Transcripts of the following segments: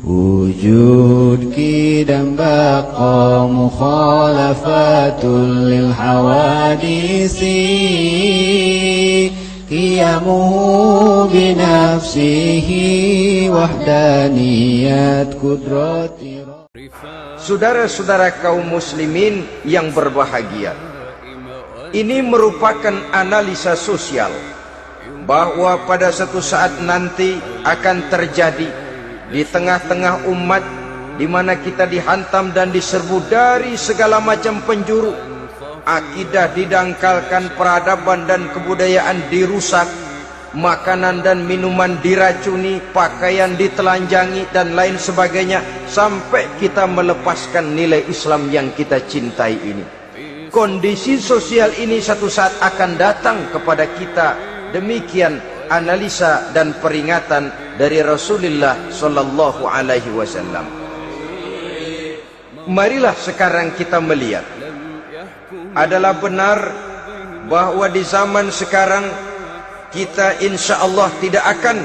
Wujud kidam baqa mukhalafatul lil hawadisi qiyamuhu binafsihi wahdaniyat kudrati. Saudara-saudara kaum muslimin yang berbahagia, ini merupakan analisa sosial bahwa pada suatu saat nanti akan terjadi di tengah-tengah umat di mana kita dihantam dan diserbu dari segala macam penjuru, akidah didangkalkan, peradaban dan kebudayaan dirusak, makanan dan minuman diracuni, pakaian ditelanjangi dan lain sebagainya, sampai kita melepaskan nilai Islam yang kita cintai ini. Kondisi sosial ini satu saat akan datang kepada kita. Demikian analisa dan peringatan dari Rasulullah sallallahu alaihi wasallam. Marilah sekarang kita melihat, adalah benar bahwa di zaman sekarang kita insya Allah tidak akan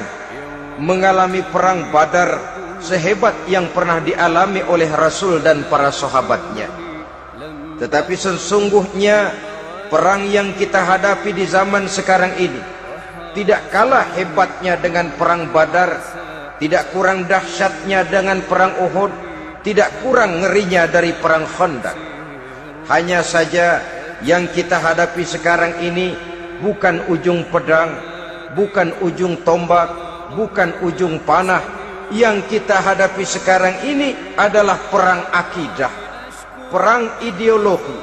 mengalami perang Badar sehebat yang pernah dialami oleh Rasul dan para sahabatnya. Tetapi sesungguhnya perang yang kita hadapi di zaman sekarang ini tidak kalah hebatnya dengan perang Badar, tidak kurang dahsyatnya dengan perang Uhud, tidak kurang ngerinya dari perang Khandaq. Hanya saja yang kita hadapi sekarang ini bukan ujung pedang, bukan ujung tombak, bukan ujung panah. Yang kita hadapi sekarang ini adalah perang akidah, perang ideologi,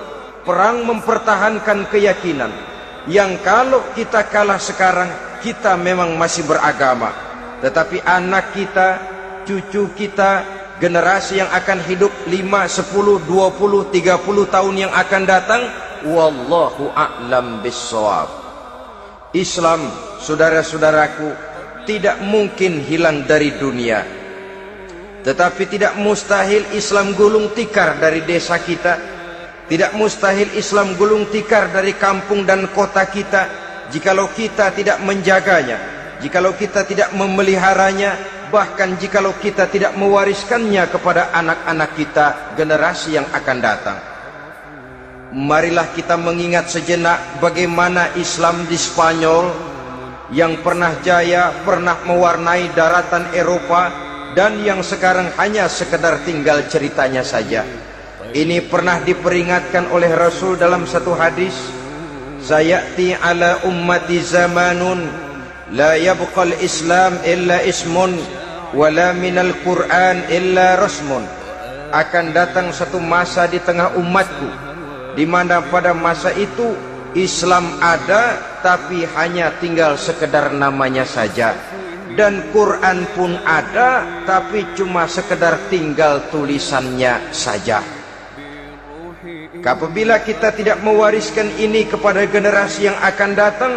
perang mempertahankan keyakinan. Yang kalau kita kalah sekarang, kita memang masih beragama, tetapi anak kita, cucu kita, generasi yang akan hidup 5, 10, 20, 30 tahun yang akan datang, wallahu a'lam bissawab. Islam, saudara-saudaraku, tidak mungkin hilang dari dunia, tetapi tidak mustahil Islam gulung tikar dari desa kita. Tidak mustahil Islam gulung tikar dari kampung dan kota kita, jikalau kita tidak menjaganya, jikalau kita tidak memeliharanya, bahkan jikalau kita tidak mewariskannya kepada anak-anak kita, generasi yang akan datang. Marilah kita mengingat sejenak bagaimana Islam di Spanyol yang pernah jaya, pernah mewarnai daratan Eropa, dan yang sekarang hanya sekedar tinggal ceritanya saja. Ini pernah diperingatkan oleh Rasul dalam satu hadis, sayati ala ummati zamanun la yabqal Islam illa ismun wala minal Quran illa rasmun. Akan datang satu masa di tengah umatku di mana pada masa itu Islam ada tapi hanya tinggal sekedar namanya saja, dan Quran pun ada tapi cuma sekedar tinggal tulisannya saja. Apabila kita tidak mewariskan ini kepada generasi yang akan datang,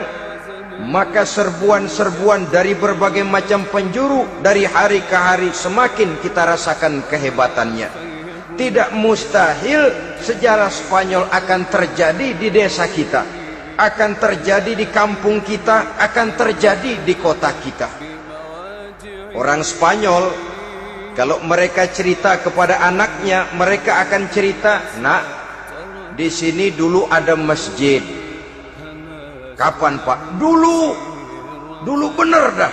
maka serbuan-serbuan dari berbagai macam penjuru dari hari ke hari semakin kita rasakan kehebatannya. Tidak mustahil sejarah Spanyol akan terjadi di desa kita, akan terjadi di kampung kita, akan terjadi di kota kita. Orang Spanyol, kalau mereka cerita kepada anaknya, mereka akan cerita, nak, di sini dulu ada masjid. Kapan, Pak? Dulu bener dah.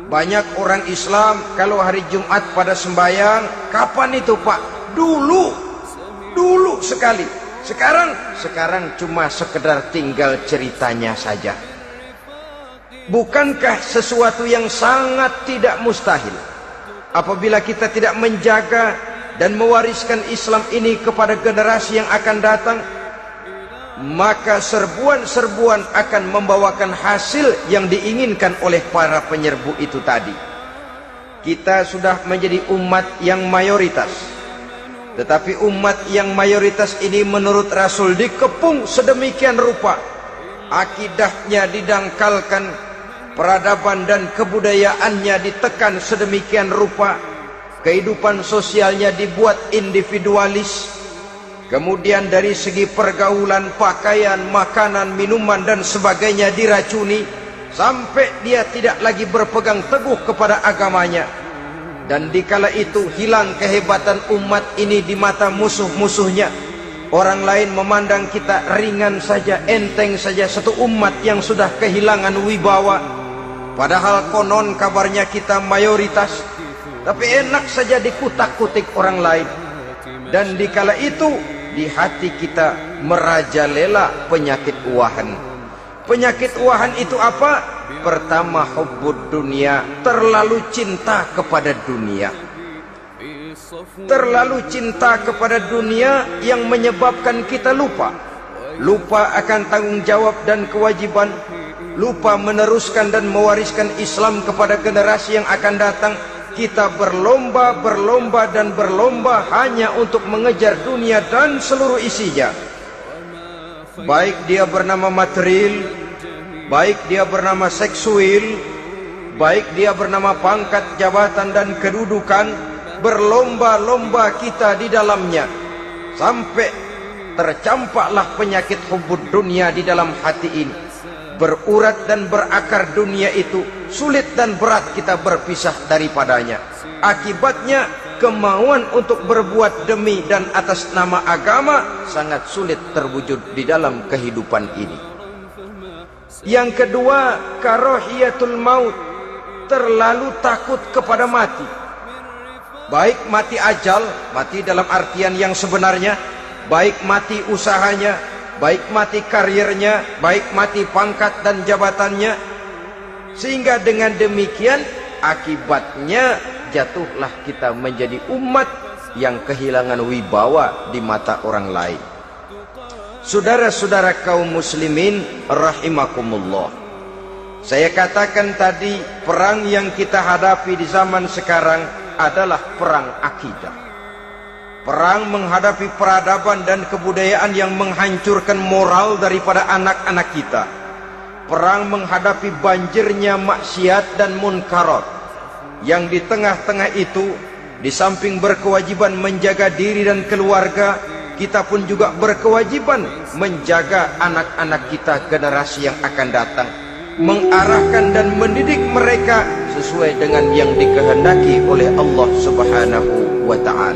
Banyak orang Islam kalau hari Jumat pada sembahyang, kapan itu, Pak? Dulu sekali. Sekarang cuma sekedar tinggal ceritanya saja. Bukankah sesuatu yang sangat tidak mustahil apabila kita tidak menjaga dan mewariskan Islam ini kepada generasi yang akan datang, maka serbuan-serbuan akan membawakan hasil yang diinginkan oleh para penyerbu itu tadi. Kita sudah menjadi umat yang mayoritas, tetapi umat yang mayoritas ini menurut Rasul dikepung sedemikian rupa, akidahnya didangkalkan, peradaban dan kebudayaannya ditekan sedemikian rupa, kehidupan sosialnya dibuat individualis, kemudian dari segi pergaulan, pakaian, makanan, minuman dan sebagainya diracuni, sampai dia tidak lagi berpegang teguh kepada agamanya. Dan dikala itu hilang kehebatan umat ini di mata musuh-musuhnya. Orang lain memandang kita ringan saja, enteng saja, satu umat yang sudah kehilangan wibawa. Padahal konon kabarnya kita mayoritas, tapi enak saja dikutak-kutik orang lain. Dan dikala itu di hati kita merajalela penyakit uahan. Penyakit uahan itu apa? Pertama, hubbud dunia, terlalu cinta kepada dunia. Terlalu cinta kepada dunia yang menyebabkan kita lupa akan tanggung jawab dan kewajiban, lupa meneruskan dan mewariskan Islam kepada generasi yang akan datang. Kita berlomba hanya untuk mengejar dunia dan seluruh isinya. Baik dia bernama material, baik dia bernama seksual, baik dia bernama pangkat, jabatan dan kedudukan, berlomba-lomba kita di dalamnya. Sampai tercampaklah penyakit hubbud dunia di dalam hati ini. Berurat dan berakar dunia itu, sulit dan berat kita berpisah daripadanya. Akibatnya kemauan untuk berbuat demi dan atas nama agama sangat sulit terwujud di dalam kehidupan ini. Yang kedua, karahiyatul maut, terlalu takut kepada mati. Baik mati ajal, mati dalam artian yang sebenarnya, baik mati usahanya, baik mati karirnya, baik mati pangkat dan jabatannya. Sehingga dengan demikian akibatnya jatuhlah kita menjadi umat yang kehilangan wibawa di mata orang lain. Saudara-saudara kaum muslimin rahimakumullah, saya katakan tadi, perang yang kita hadapi di zaman sekarang adalah perang akidah. Perang menghadapi peradaban dan kebudayaan yang menghancurkan moral daripada anak-anak kita. Perang menghadapi banjirnya maksiat dan munkarat. Yang di tengah-tengah itu, di samping berkewajiban menjaga diri dan keluarga, kita pun juga berkewajiban menjaga anak-anak kita, generasi yang akan datang, mengarahkan dan mendidik mereka sesuai dengan yang dikehendaki oleh Allah Subhanahu wa ta'ala.